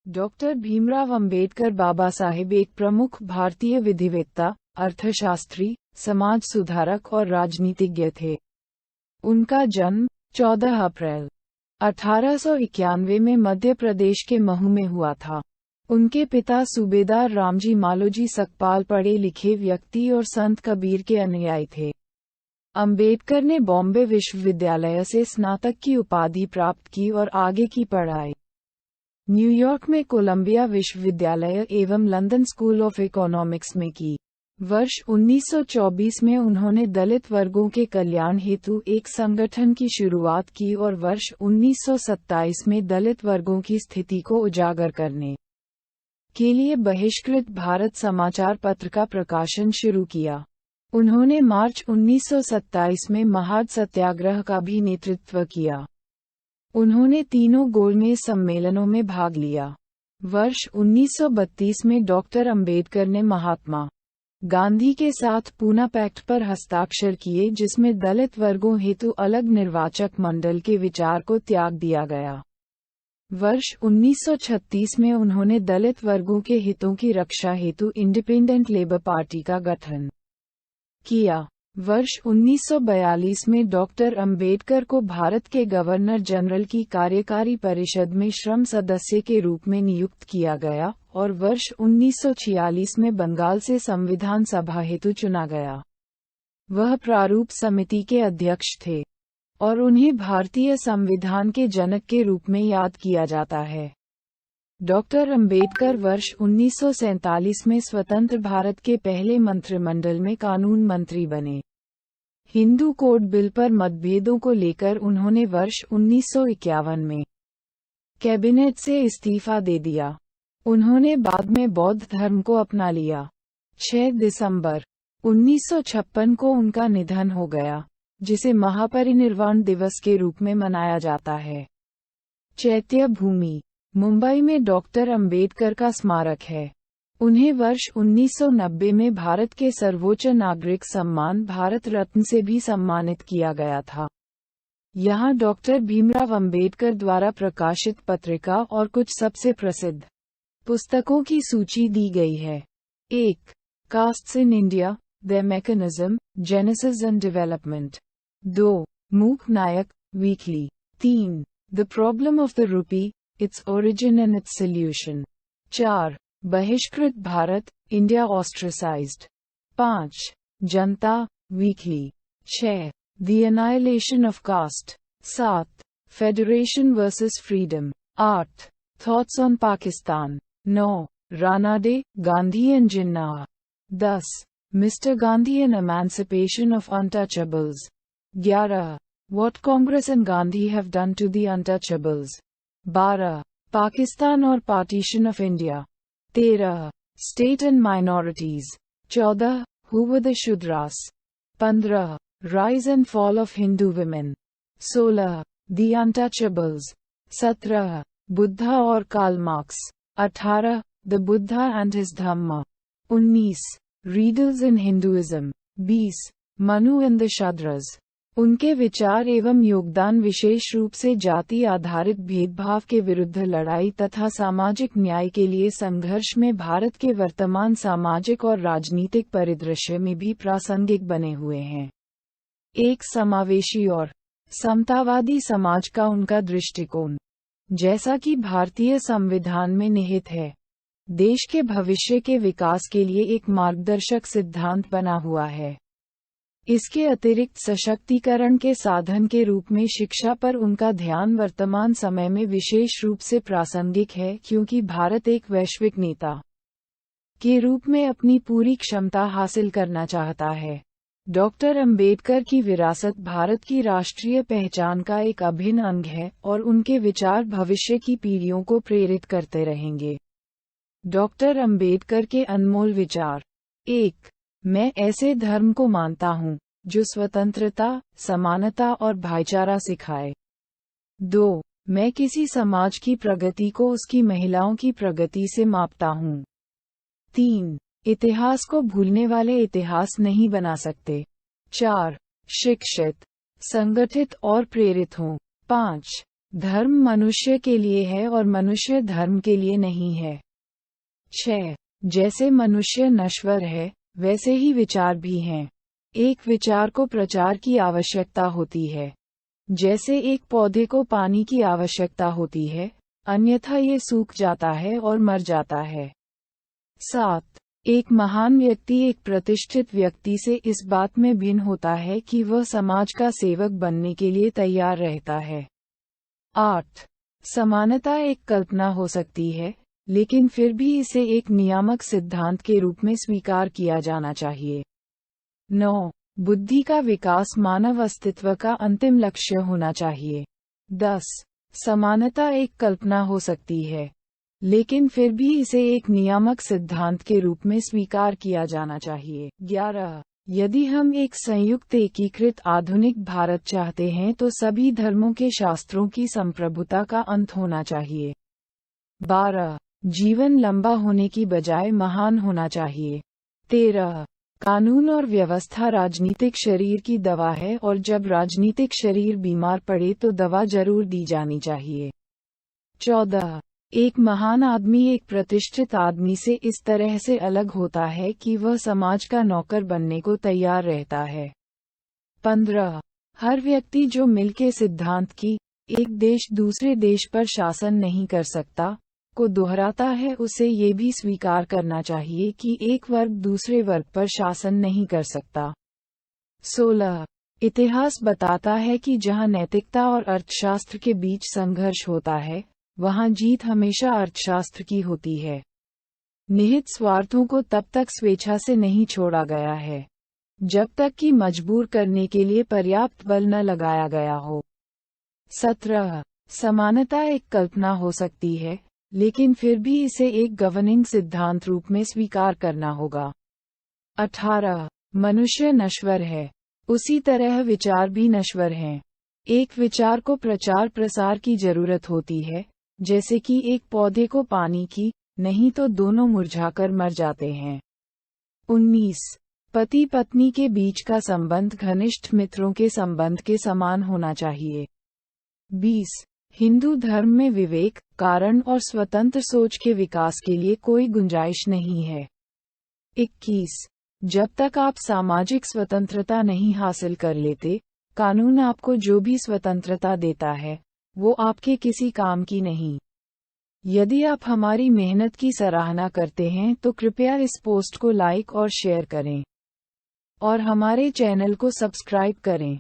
Doctor Bhimrao Ambedkar Baba Saheb एक प्रमुख भारतीय विधिवेत्ता, अर्थशास्त्री, समाज सुधारक और राजनीतिज्ञ थे। उनका जन्म 14 अप्रैल 1891 में मध्य प्रदेश के महू में हुआ था। उनके पिता सूबेदार रामजी मालोजी सकपाल पढ़े लिखे व्यक्ति और संत कबीर के अनुयायी थे। अंबेडकर ने बॉम्बे विश्वविद्यालय से स्नातक की उपाधि प्राप्त की और आगे की पढ़ाई न्यूयॉर्क में कोलंबिया विश्वविद्यालय एवं लंदन स्कूल ऑफ इकोनॉमिक्स में की। वर्ष 1924 में उन्होंने दलित वर्गों के कल्याण हेतु एक संगठन की शुरुआत की और वर्ष 1927 में दलित वर्गों की स्थिति को उजागर करने के लिए बहिष्कृत भारत समाचार पत्र का प्रकाशन शुरू किया। उन्होंने मार्च 1927 में महाड सत्याग्रह का भी नेतृत्व किया। उन्होंने तीनों गोलमेज सम्मेलनों में भाग लिया। वर्ष 1932 में डॉक्टर अंबेडकर ने महात्मा गांधी के साथ पूना पैक्ट पर हस्ताक्षर किए, जिसमें दलित वर्गों हेतु अलग निर्वाचक मंडल के विचार को त्याग दिया गया। वर्ष 1936 में उन्होंने दलित वर्गों के हितों की रक्षा हेतु इंडिपेंडेंट लेबर पार्टी का गठन किया। वर्ष 1942 में डॉक्टर अंबेडकर को भारत के गवर्नर जनरल की कार्यकारी परिषद में श्रम सदस्य के रूप में नियुक्त किया गया और वर्ष 1946 में बंगाल से संविधान सभा हेतु चुना गया। वह प्रारूप समिति के अध्यक्ष थे और उन्हें भारतीय संविधान के जनक के रूप में याद किया जाता है। डॉक्टर अंबेडकर वर्ष 1947 में स्वतंत्र भारत के पहले मंत्रिमंडल में कानून मंत्री बने। हिंदू कोड बिल पर मतभेदों को लेकर उन्होंने वर्ष 1951 में कैबिनेट से इस्तीफा दे दिया। उन्होंने बाद में बौद्ध धर्म को अपना लिया। 6 दिसंबर 1956 को उनका निधन हो गया, जिसे महापरिनिर्वाण दिवस के रूप में मनाया जाता है। चैत्य भूमि मुंबई में डॉक्टर अंबेडकर का स्मारक है। उन्हें वर्ष 1990 में भारत के सर्वोच्च नागरिक सम्मान भारत रत्न से भी सम्मानित किया गया था। यहाँ डॉक्टर भीमराव अंबेडकर द्वारा प्रकाशित पत्रिका और कुछ सबसे प्रसिद्ध पुस्तकों की सूची दी गई है। 1. Castes in India, their mechanism, genesis and development. 2. Mook Nayak weekly. 3. The problem of the rupee, its origin and its solution. 4. Bahishkrit Bharat, India ostracised. 5. Janata weekly. 6. The annihilation of caste. 7. Federation versus freedom. 8. Thoughts on Pakistan. 9. Ranade, Gandhi and Jinnah. 10. Mister Gandhi and emancipation of untouchables. 11. What Congress and Gandhi have done to the untouchables. 12. Pakistan और partition of India. 13. State and minorities. 14. Who were the Shudras. 15. Rise and fall of Hindu women. 16. The untouchables. 17. Buddha और Karl Marx. 18. The Buddha and his Dhamma. 19. Riddles in Hinduism. 20. Manu and the Shudras. उनके विचार एवं योगदान विशेष रूप से जाति आधारित भेदभाव के विरुद्ध लड़ाई तथा सामाजिक न्याय के लिए संघर्ष में भारत के वर्तमान सामाजिक और राजनीतिक परिदृश्य में भी प्रासंगिक बने हुए हैं। एक समावेशी और समतावादी समाज का उनका दृष्टिकोण, जैसा कि भारतीय संविधान में निहित है, देश के भविष्य के विकास के लिए एक मार्गदर्शक सिद्धांत बना हुआ है। इसके अतिरिक्त सशक्तिकरण के साधन के रूप में शिक्षा पर उनका ध्यान वर्तमान समय में विशेष रूप से प्रासंगिक है, क्योंकि भारत एक वैश्विक नेता के रूप में अपनी पूरी क्षमता हासिल करना चाहता है। डॉक्टर अंबेडकर की विरासत भारत की राष्ट्रीय पहचान का एक अभिन्न अंग है और उनके विचार भविष्य की पीढ़ियों को प्रेरित करते रहेंगे। डॉक्टर अंबेडकर के अनमोल विचार। 1. मैं ऐसे धर्म को मानता हूँ जो स्वतंत्रता, समानता और भाईचारा सिखाए। 2. मैं किसी समाज की प्रगति को उसकी महिलाओं की प्रगति से मापता हूँ। 3. इतिहास को भूलने वाले इतिहास नहीं बना सकते। 4. शिक्षित, संगठित और प्रेरित हों। 5. धर्म मनुष्य के लिए है और मनुष्य धर्म के लिए नहीं है। 6. जैसे मनुष्य नश्वर है, वैसे ही विचार भी हैं। एक विचार को प्रचार की आवश्यकता होती है। जैसे एक पौधे को पानी की आवश्यकता होती है, अन्यथा ये सूख जाता है और मर जाता है। 7. एक महान व्यक्ति एक प्रतिष्ठित व्यक्ति से इस बात में भिन्न होता है कि वह समाज का सेवक बनने के लिए तैयार रहता है। 8. समानता एक कल्पना हो सकती है, लेकिन फिर भी इसे एक नियामक सिद्धांत के रूप में स्वीकार किया जाना चाहिए। 9. बुद्धि का विकास मानव अस्तित्व का अंतिम लक्ष्य होना चाहिए। 10. समानता एक कल्पना हो सकती है, लेकिन फिर भी इसे एक नियामक सिद्धांत के रूप में स्वीकार किया जाना चाहिए। 11. यदि हम एक संयुक्त एकीकृत आधुनिक भारत चाहते हैं तो सभी धर्मों के शास्त्रों की संप्रभुता का अंत होना चाहिए। 12. जीवन लंबा होने की बजाय महान होना चाहिए। 13. कानून और व्यवस्था राजनीतिक शरीर की दवा है और जब राजनीतिक शरीर बीमार पड़े तो दवा जरूर दी जानी चाहिए। 14. एक महान आदमी एक प्रतिष्ठित आदमी से इस तरह से अलग होता है कि वह समाज का नौकर बनने को तैयार रहता है। 15. हर व्यक्ति जो मिलके सिद्धांत की एक देश दूसरे देश पर शासन नहीं कर सकता को दोहराता है, उसे ये भी स्वीकार करना चाहिए कि एक वर्ग दूसरे वर्ग पर शासन नहीं कर सकता। 16. इतिहास बताता है कि जहां नैतिकता और अर्थशास्त्र के बीच संघर्ष होता है, वहां जीत हमेशा अर्थशास्त्र की होती है। निहित स्वार्थों को तब तक स्वेच्छा से नहीं छोड़ा गया है, जब तक कि मजबूर करने के लिए पर्याप्त बल न लगाया गया हो। 17. समानता एक कल्पना हो सकती है, लेकिन फिर भी इसे एक गवर्निंग सिद्धांत रूप में स्वीकार करना होगा। 18. मनुष्य नश्वर है, उसी तरह विचार भी नश्वर हैं। एक विचार को प्रचार प्रसार की जरूरत होती है, जैसे कि एक पौधे को पानी की, नहीं तो दोनों मुरझाकर मर जाते हैं। 19. पति पत्नी के बीच का संबंध घनिष्ठ मित्रों के संबंध के समान होना चाहिए। 20. हिंदू धर्म में विवेक, कारण और स्वतंत्र सोच के विकास के लिए कोई गुंजाइश नहीं है। 21. जब तक आप सामाजिक स्वतंत्रता नहीं हासिल कर लेते, कानून आपको जो भी स्वतंत्रता देता है, वो आपके किसी काम की नहीं। यदि आप हमारी मेहनत की सराहना करते हैं तो कृपया इस पोस्ट को लाइक और शेयर करें, और हमारे चैनल को सब्सक्राइब करें।